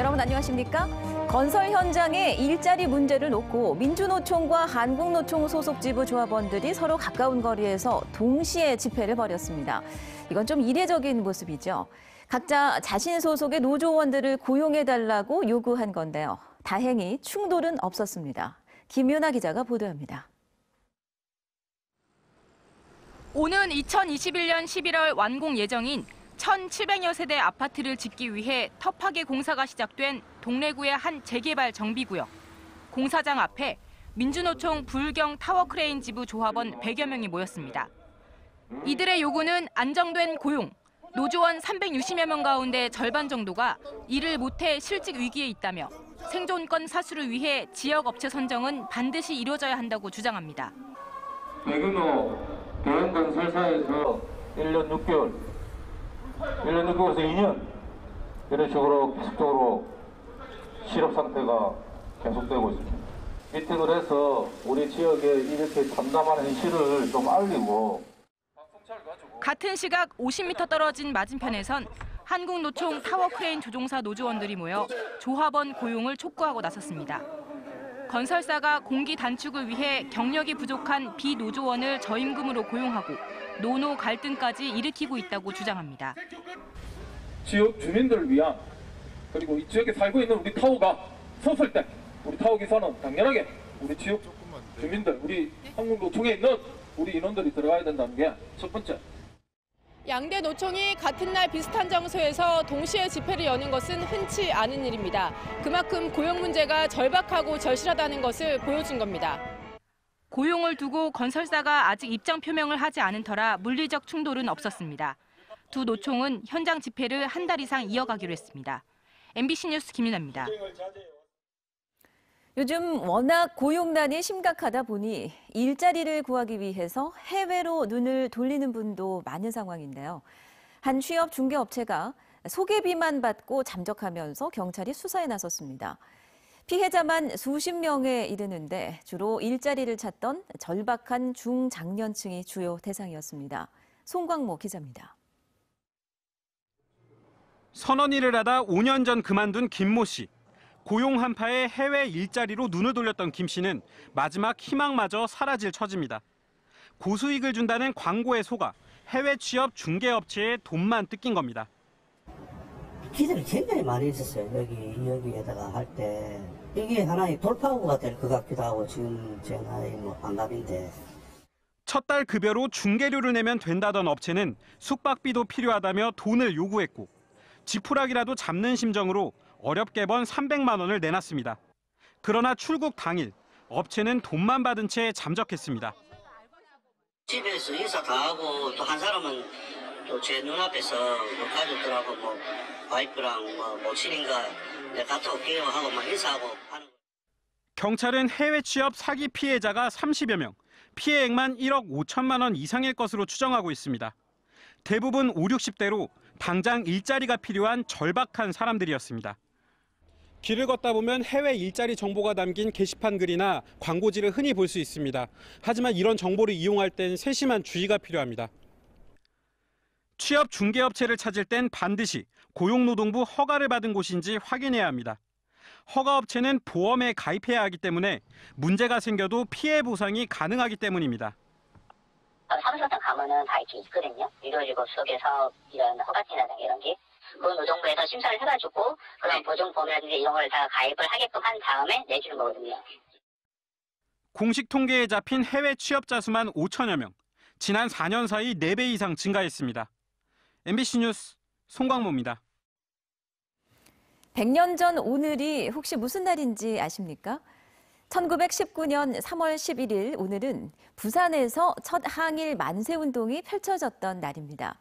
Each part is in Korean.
여러분 안녕하십니까? 건설 현장의 일자리 문제를 놓고 민주노총과 한국노총 소속 지부 조합원들이 서로 가까운 거리에서 동시에 집회를 벌였습니다. 이건 좀 이례적인 모습이죠. 각자 자신 소속의 노조원들을 고용해달라고 요구한 건데요. 다행히 충돌은 없었습니다. 김윤아 기자가 보도합니다. 오는 2021년 11월 완공 예정인 1,700여 세대 아파트를 짓기 위해 터파기 공사가 시작된 동래구의 한 재개발 정비구역. 공사장 앞에 민주노총 불경 타워크레인 지부 조합원 100여 명이 모였습니다. 이들의 요구는 안정된 고용, 노조원 360여 명 가운데 절반 정도가 일을 못해 실직 위기에 있다며 생존권 사수를 위해 지역 업체 선정은 반드시 이루어져야 한다고 주장합니다. 대규모 대형 건설사에서 1년 6개월에서 2년 이런 식으로 계속적으로 실업 상태가 계속되고 있습니다. 미팅을 해서 우리 지역에 이렇게 담담한 현실을 좀 알리고 같은 시각 50m 떨어진 맞은편에선 한국노총 타워크레인 조종사 노조원들이 모여 조합원 고용을 촉구하고 나섰습니다. 건설사가 공기 단축을 위해 경력이 부족한 비노조원을 저임금으로 고용하고 노노 갈등까지 일으키고 있다고 주장합니다. 지역 주민들을 위한 그리고 이 지역에 살고 있는 우리 타워가 섰을 때 우리 타워 기사는 당연하게 우리 지역 주민들, 우리 한국노총에 있는 우리 인원들이 들어가야 된다는 게 첫 번째. 양대 노총이 같은 날 비슷한 장소에서 동시에 집회를 여는 것은 흔치 않은 일입니다. 그만큼 고용 문제가 절박하고 절실하다는 것을 보여준 겁니다. 고용을 두고 건설사가 아직 입장 표명을 하지 않은 터라 물리적 충돌은 없었습니다. 두 노총은 현장 집회를 한 달 이상 이어가기로 했습니다. MBC 뉴스 김윤아입니다. 요즘 워낙 고용난이 심각하다 보니 일자리를 구하기 위해서 해외로 눈을 돌리는 분도 많은 상황인데요. 한 취업 중개업체가 소개비만 받고 잠적하면서 경찰이 수사에 나섰습니다. 피해자만 수십 명에 이르는데 주로 일자리를 찾던 절박한 중장년층이 주요 대상이었습니다. 송광모 기자입니다. 선언일을 하다 5년 전 그만둔 김모 씨. 고용 한파에 해외 일자리로 눈을 돌렸던 김 씨는 마지막 희망마저 사라질 처지입니다. 고수익을 준다는 광고에 속아 해외 취업 중개업체에 돈만 뜯긴 겁니다. 기대를 굉장히 많이 했었어요. 여기에다가 할 때. 이게 하나의 돌파구가 될 것 같기도 하고 지금 제 나이 반갑인데. 첫 달 급여로 중개료를 내면 된다던 업체는 숙박비도 필요하다며 돈을 요구했고 지푸라기라도 잡는 심정으로 어렵게 번 300만 원을 내놨습니다. 그러나 출국 당일 업체는 돈만 받은 채 잠적했습니다. 집에서 인사 다 하고 또 한 사람은 또 제 눈앞에서 가족들하고 와이프랑 모친인가 갔다 올게요 하고 인사하고 하는. 경찰은 해외 취업 사기 피해자가 30여 명, 피해액만 1억 5천만 원 이상일 것으로 추정하고 있습니다. 대부분 5, 60대로 당장 일자리가 필요한 절박한 사람들이었습니다. 길을 걷다 보면 해외 일자리 정보가 담긴 게시판 글이나 광고지를 흔히 볼 수 있습니다. 하지만 이런 정보를 이용할 땐 세심한 주의가 필요합니다. 취업 중개업체를 찾을 땐 반드시 고용노동부 허가를 받은 곳인지 확인해야 합니다. 허가업체는 보험에 가입해야 하기 때문에 문제가 생겨도 피해 보상이 가능하기 때문입니다. 사무소 같은 가면은 다 이렇게 있거든요. 유료지급 소개사업 이런 허가증이라든가 이런 게. 그 노동부에서 심사를 해가지고 그런 보증보험이라든지 이런 걸 다 가입을 하게끔 한 다음에 내주는 거거든요. 공식 통계에 잡힌 해외 취업자 수만 5천여 명. 지난 4년 사이 4배 이상 증가했습니다. MBC 뉴스 송광모입니다. 100년 전 오늘이 혹시 무슨 날인지 아십니까? 1919년 3월 11일 오늘은 부산에서 첫 항일 만세운동이 펼쳐졌던 날입니다.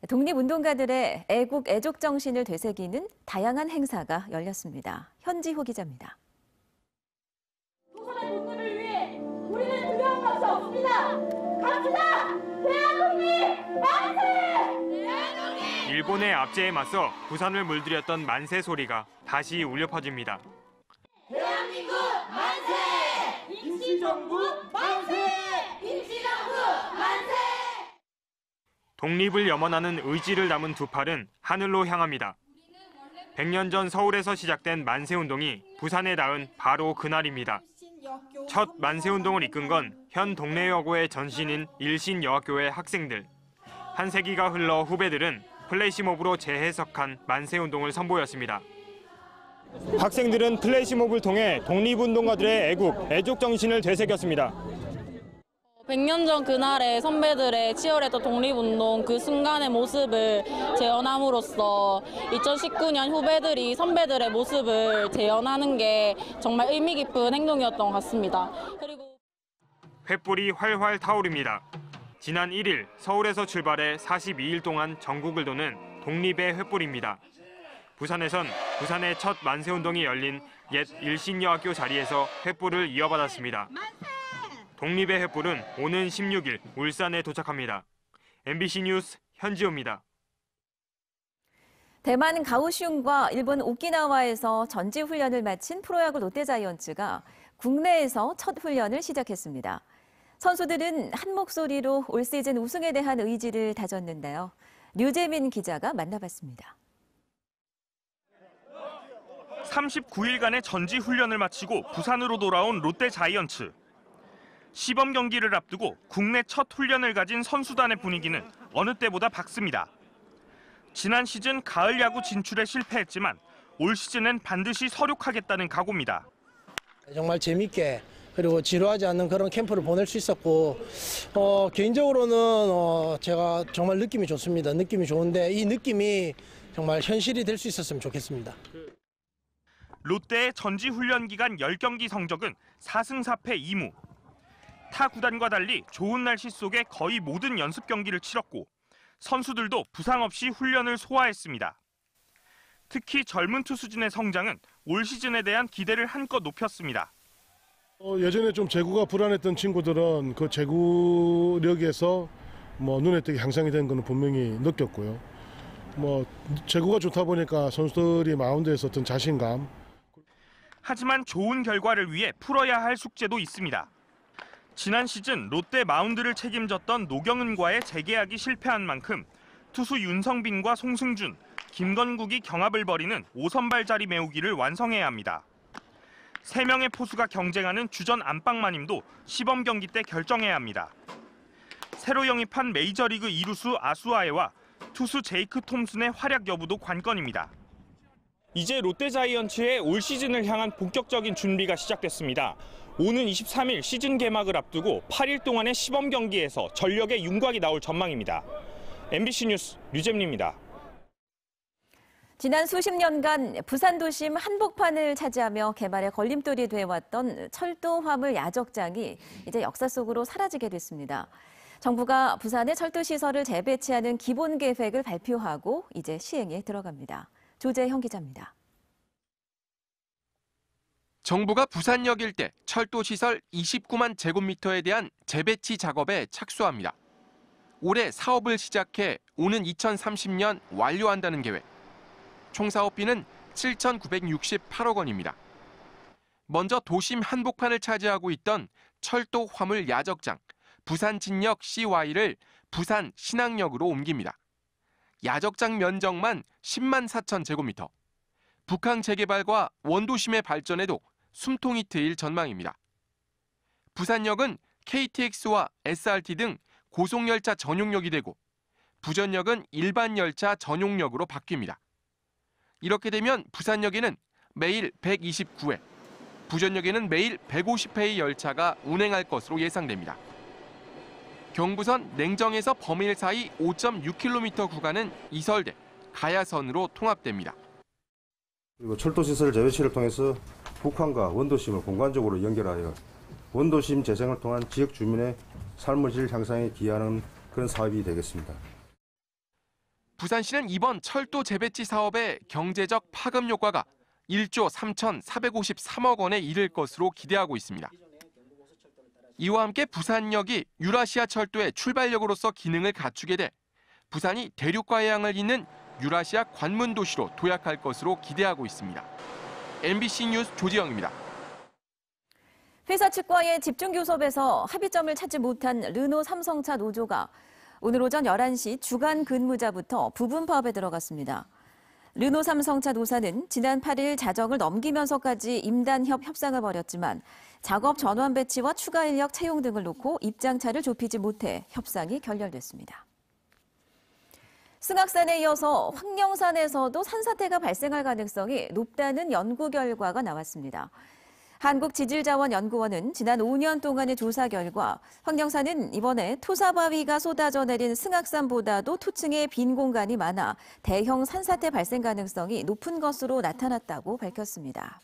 독립운동가들의 애국, 애족 정신을 되새기는 다양한 행사가 열렸습니다. 현지호 기자입니다. 조선의 국군을 위해 우리는 두려운 것이 없습니다. 갑시다! 대한독립 만세! 대한독립! 일본의 압제에 맞서 부산을 물들였던 만세 소리가 다시 울려 퍼집니다. 대한민국 만세! 임시정부 만세! 임시정부 만세! 독립을 염원하는 의지를 담은 두 팔은 하늘로 향합니다. 100년 전 서울에서 시작된 만세운동이 부산에 닿은 바로 그날입니다. 첫 만세운동을 이끈 건 현 동래여고의 전신인 일신여학교의 학생들. 한 세기가 흘러 후배들은 플래시몹으로 재해석한 만세운동을 선보였습니다. 학생들은 플래시몹을 통해 독립운동가들의 애국 정신을 되새겼습니다. 100년 전 그날의 선배들의 치열했던 독립운동 그 순간의 모습을 재현함으로써 2019년 후배들이 선배들의 모습을 재현하는 게 정말 의미 깊은 행동이었던 것 같습니다. 그리고 횃불이 활활 타오릅니다. 지난 1일 서울에서 출발해 42일 동안 전국을 도는 독립의 횃불입니다. 부산에선 부산의 첫 만세운동이 열린 옛 일신여학교 자리에서 횃불을 이어받았습니다. 독립의 횃불은 오는 16일 울산에 도착합니다. MBC 뉴스 현지호입니다. 대만 가오슝과 일본 오키나와에서 전지훈련을 마친 프로야구 롯데자이언츠가 국내에서 첫 훈련을 시작했습니다. 선수들은 한 목소리로 올 시즌 우승에 대한 의지를 다졌는데요. 류재민 기자가 만나봤습니다. 39일간의 전지 훈련을 마치고 부산으로 돌아온 롯데자이언츠. 시범 경기를 앞두고 국내 첫 훈련을 가진 선수단의 분위기는 어느 때보다 밝습니다. 지난 시즌 가을 야구 진출에 실패했지만 올 시즌엔 반드시 서륙하겠다는 각오입니다. 정말 재밌게 그리고 지루하지 않는 그런 캠프를 보낼 수 있었고 개인적으로는 제가 정말 느낌이 좋습니다. 느낌이 좋은데 이 느낌이 정말 현실이 될 수 있었으면 좋겠습니다. 롯데의 전지 훈련 기간 10경기 성적은 4승 4패 2무. 타 구단과 달리 좋은 날씨 속에 거의 모든 연습 경기를 치렀고 선수들도 부상 없이 훈련을 소화했습니다. 특히 젊은 투수진의 성장은 올 시즌에 대한 기대를 한껏 높였습니다. 예전에 좀 제구가 불안했던 친구들은 그 제구력에서 눈에 띄게 향상이 된 건 분명히 느꼈고요. 제구가 좋다 보니까 선수들이 마운드에서 어떤 자신감. 하지만 좋은 결과를 위해 풀어야 할 숙제도 있습니다. 지난 시즌 롯데 마운드를 책임졌던 노경은과의 재계약이 실패한 만큼 투수 윤성빈과 송승준, 김건국이 경합을 벌이는 5선발 자리 메우기를 완성해야 합니다. 3명의 포수가 경쟁하는 주전 안방마님도 시범 경기 때 결정해야 합니다. 새로 영입한 메이저리그 이루수 아수아에와 투수 제이크 톰슨의 활약 여부도 관건입니다. 이제 롯데자이언츠의 올 시즌을 향한 본격적인 준비가 시작됐습니다. 오는 23일 시즌 개막을 앞두고 8일 동안의 시범 경기에서 전력의 윤곽이 나올 전망입니다. MBC 뉴스 류재민입니다. 지난 수십 년간 부산 도심 한복판을 차지하며 개발의 걸림돌이 되어왔던 철도 화물 야적장이 이제 역사 속으로 사라지게 됐습니다. 정부가 부산의 철도 시설을 재배치하는 기본 계획을 발표하고 이제 시행에 들어갑니다. 조재형 기자입니다. 정부가 부산역 일대 철도 시설 29만 제곱미터에 대한 재배치 작업에 착수합니다. 올해 사업을 시작해 오는 2030년 완료한다는 계획. 총 사업비는 7,968억 원입니다. 먼저 도심 한복판을 차지하고 있던 철도 화물 야적장 부산 진역 CY를 부산 신항역으로 옮깁니다. 야적장 면적만 10만 4천 제곱미터. 북항 재개발과 원도심의 발전에도 숨통이 트일 전망입니다. 부산역은 KTX와 SRT 등 고속열차 전용역이 되고 부전역은 일반 열차 전용역으로 바뀝니다. 이렇게 되면 부산역에는 매일 129회, 부전역에는 매일 150회의 열차가 운행할 것으로 예상됩니다. 경부선 냉정에서 범일 사이 5.6km 구간은 이설대, 가야선으로 통합됩니다. 그리고 철도시설 재배치를 통해서 북한과 원도심을 공간적으로 연결하여 원도심 재생을 통한 지역 주민의 삶의 질 향상에 기여하는 그런 사업이 되겠습니다. 부산시는 이번 철도 재배치 사업의 경제적 파급 효과가 1조 3,453억 원에 이를 것으로 기대하고 있습니다. 이와 함께 부산역이 유라시아 철도의 출발역으로서 기능을 갖추게 돼 부산이 대륙과 해양을 잇는 유라시아 관문 도시로 도약할 것으로 기대하고 있습니다. MBC 뉴스 조지영입니다. 회사 측과의 집중 교섭에서 합의점을 찾지 못한 르노 삼성차 노조가 오늘 오전 11시 주간 근무자부터 부분 파업에 들어갔습니다. 르노 삼성차 노사는 지난 8일 자정을 넘기면서까지 임단협 협상을 벌였지만 작업 전환 배치와 추가 인력 채용 등을 놓고 입장차를 좁히지 못해 협상이 결렬됐습니다. 승악산에 이어서 황령산에서도 산사태가 발생할 가능성이 높다는 연구 결과가 나왔습니다. 한국지질자원연구원은 지난 5년 동안의 조사 결과 황령산은 이번에 토사바위가 쏟아져 내린 승악산보다도 토층에 빈 공간이 많아 대형 산사태 발생 가능성이 높은 것으로 나타났다고 밝혔습니다.